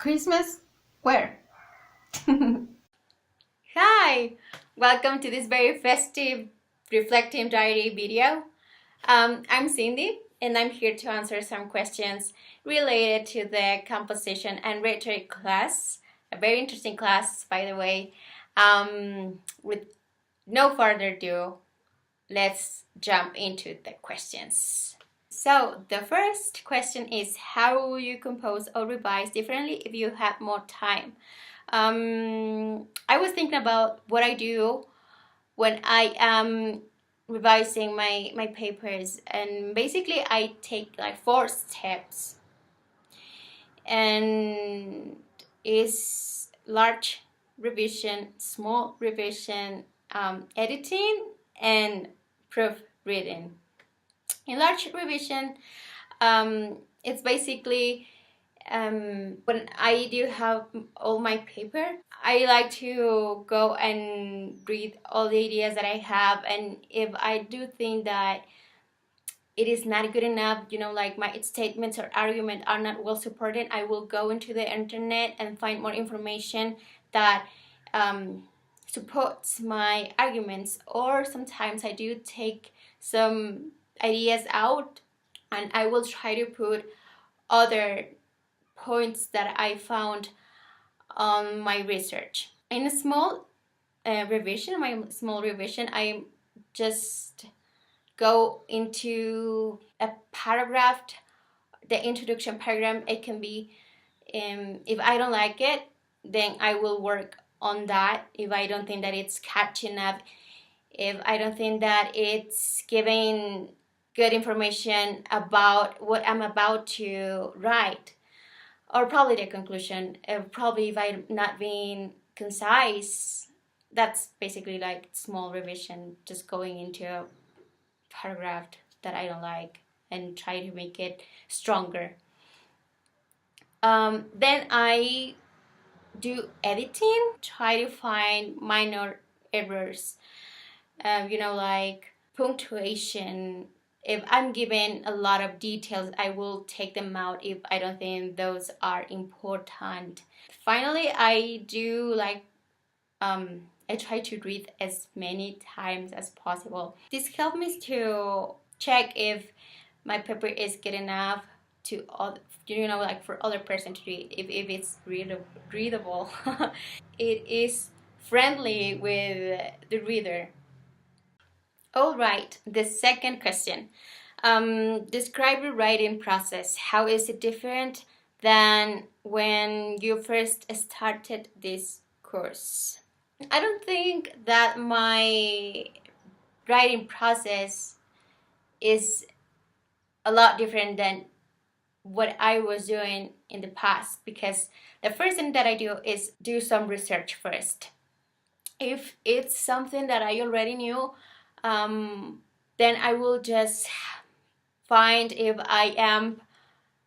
Christmas where? Hi! Welcome to this very festive reflective diary video. I'm Cindy and I'm here to answer some questions related to the Composition and Rhetoric class. A very interesting class, by the way. With no further ado, let's jump into the questions. So the first question is, how will you compose or revise differently if you have more time? I was thinking about what I do when I am revising my papers, and basically I take like 4 steps, and is large revision, small revision, editing, and proofreading. In large revision, it's basically when I do have all my paper, I like to go and read all the ideas that I have, and if I do think that it is not good enough, like my statements or argument are not well supported, I will go into the internet and find more information that supports my arguments. Or sometimes I do take some ideas out and I will try to put other points that I found on my research. In a small revision, I just go into a paragraph, the introduction paragraph. It can be, if I don't like it, then I will work on that. If I don't think that it's catching up, if I don't think that it's giving good information about what I'm about to write, or probably the conclusion, probably if I'm not being concise, that's basically like small revision, just going into a paragraph that I don't like and try to make it stronger. Then I do editing, try to find minor errors, like punctuation. If I'm given a lot of details, I will take them out if I don't think those are important. Finally, I do I try to read as many times as possible. This helps me to check if my paper is good enough to like for other person to read, if it's readable. It is friendly with the reader. All right, the second question. Describe your writing process. How is it different than when you first started this course? I don't think that my writing process is a lot different than what I was doing in the past, because the first thing that I do is do some research first. If it's something that I already knew, then I will just find if I am,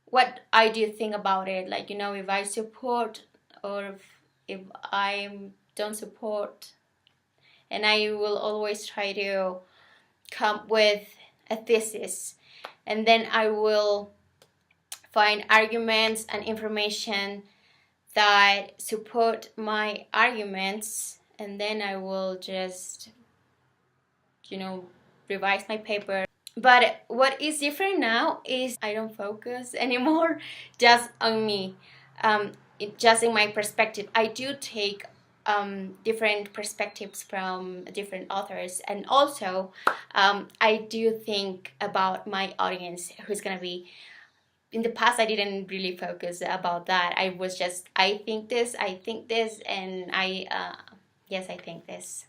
what I do think about it, like if I support or if I don't support, and I will always try to come with a thesis, and then I will find arguments and information that support my arguments, and then I will just revise my paper. But what is different now is I don't focus anymore just on me, just in my perspective. I do take different perspectives from different authors, and also I do think about my audience who's gonna be. In the past, I didn't really focus about that. I was just, I think this, and yes, I think this.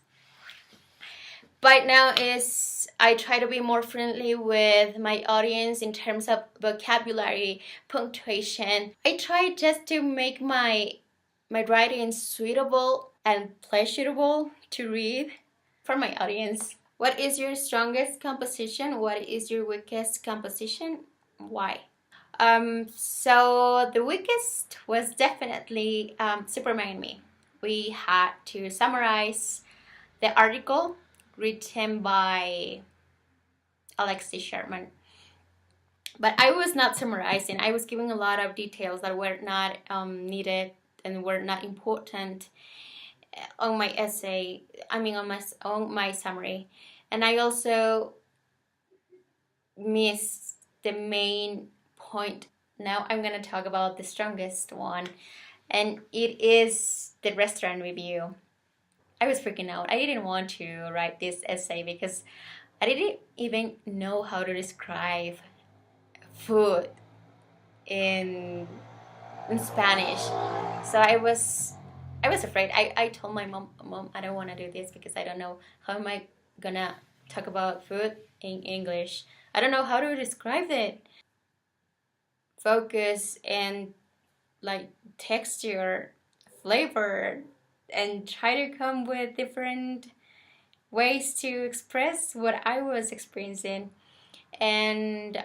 But now is I try to be more friendly with my audience in terms of vocabulary, punctuation. I try just to make my writing suitable and pleasurable to read for my audience. What is your strongest composition? What is your weakest composition? Why? So the weakest was definitely Superman and Me. We had to summarize the article written by Alexis Sherman. But I was not summarizing. I was giving a lot of details that were not needed and were not important on my essay. I mean, on my summary, and I also missed the main point. Now I'm gonna talk about the strongest one, and it is the restaurant review. I was freaking out. I didn't want to write this essay because I didn't even know how to describe food in Spanish. So I was afraid. I told my mom, I don't want to do this because I don't know how am I gonna talk about food in English. I don't know how to describe it. Focus and like texture, flavor, and try to come with different ways to express what I was experiencing. And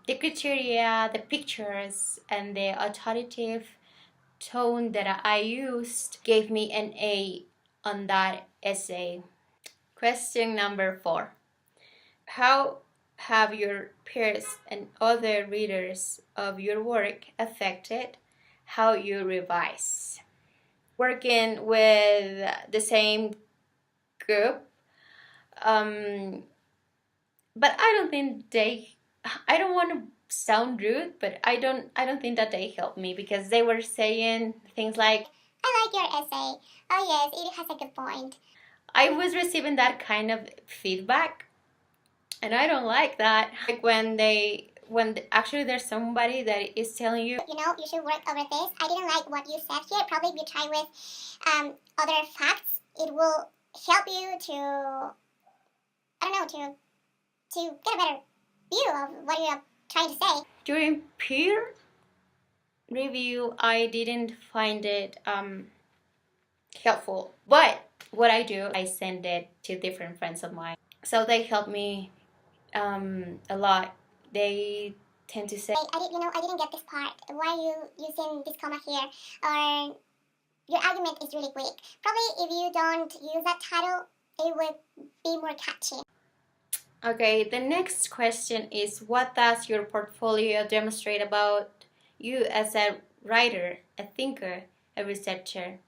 the criteria, the pictures, and the authoritative tone that I used gave me an A on that essay. Question number 4. How have your peers and other readers of your work affected how you revise? Working with the same group, but I don't think I don't want to sound rude, but I don't think that they helped me because they were saying things like, I like your essay. Oh, yes, it has a good point. I was receiving that kind of feedback, and I don't like that. Like when actually there's somebody that is telling you, You should work over this. I didn't like what you said here. Probably if you try with other facts, it will help you to, I don't know, to get a better view of what you're trying to say. during peer review, I didn't find it helpful. But what I do, I send it to different friends of mine. So they help me a lot. They tend to say, I didn't get this part. Why are you using this comma here? Or your argument is really weak. Probably if you don't use that title, it would be more catchy. okay, the next question is, what does your portfolio demonstrate about you as a writer, a thinker, a researcher?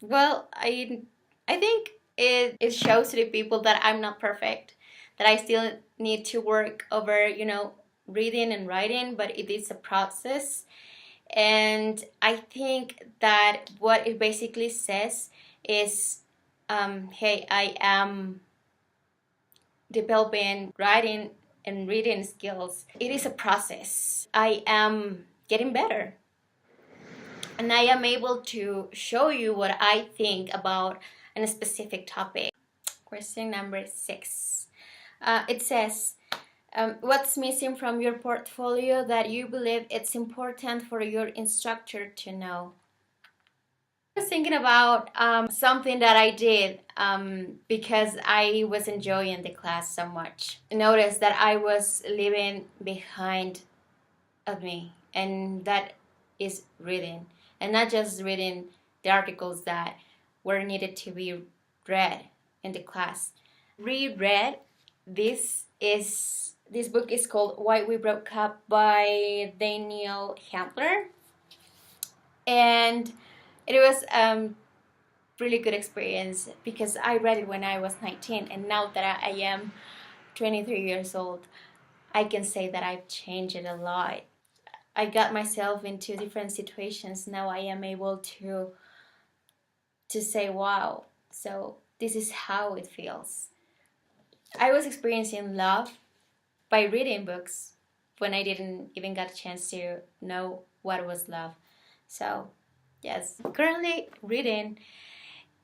Well, I think it shows to the people that I'm not perfect, that I still need to work over, reading and writing, but it is a process. And I think that what it basically says is, hey, I am developing writing and reading skills. It is a process. I am getting better. And I am able to show you what I think about a specific topic. Question number 6. It says, what's missing from your portfolio that you believe it's important for your instructor to know? I was thinking about something that I did because I was enjoying the class so much. Notice that I was leaving behind of me, and that is reading, and not just reading the articles that were needed to be read in the class. Reread. This book is called Why We Broke Up by Daniel Handler, and it was really good experience because I read it when I was 19, and now that I am 23 years old, I can say that I've changed it a lot. I got myself into different situations. Now I am able to say, wow, so this is how it feels. I was experiencing love by reading books when I didn't even get a chance to know what was love. So, yes, currently reading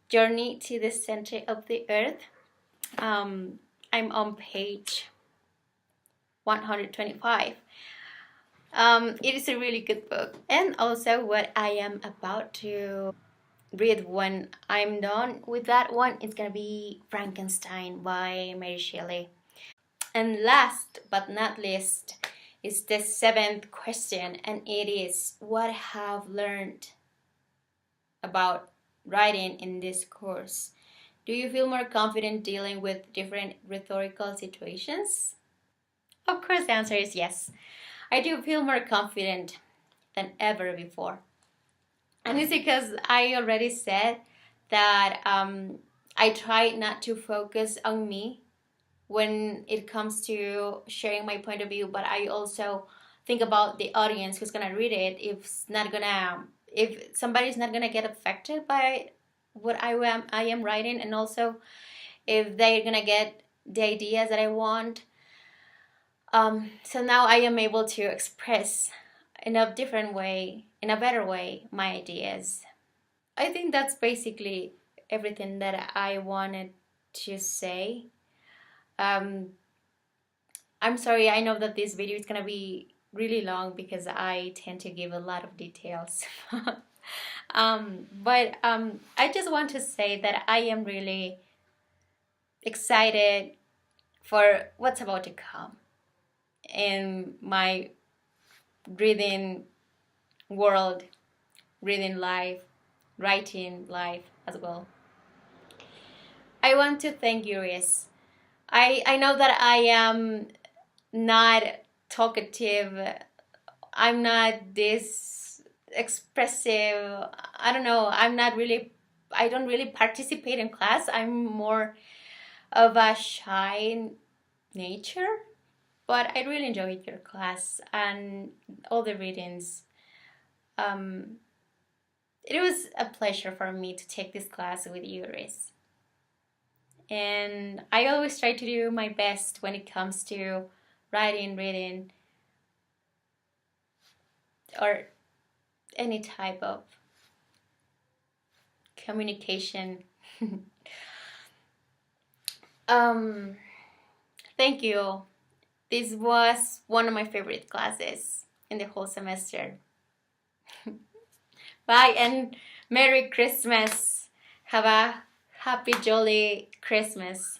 Journey to the Center of the Earth. I'm on page 125. It is a really good book. And also, what I am about to read when I'm done with that one, it's gonna be Frankenstein by Mary Shelley. And last but not least is the 7th question, and it is, what have learned about writing in this course? Do you feel more confident dealing with different rhetorical situations? Of course, the answer is yes. I do feel more confident than ever before. And it's because I already said that I try not to focus on me when it comes to sharing my point of view, but I also think about the audience who's gonna read it. If somebody's not gonna get affected by what I am writing, and also if they're gonna get the ideas that I want. So now I am able to express in a different way, in a better way, my ideas. I think that's basically everything that I wanted to say. Um, I'm sorry, I know that this video is gonna be really long because I tend to give a lot of details. But I just want to say that I am really excited for what's about to come in my reading world, reading life, writing life as well. I want to thank you, Riz. I know that I am not talkative. I'm not this expressive. I don't know. I don't really participate in class. I'm more of a shy nature. But I really enjoyed your class and all the readings. Um, it was a pleasure for me to take this class with you, Riz. And I always try to do my best when it comes to writing, reading, or any type of communication. um, Thank you. This was one of my favorite classes in the whole semester. Bye and Merry Christmas. Have a happy, jolly Christmas.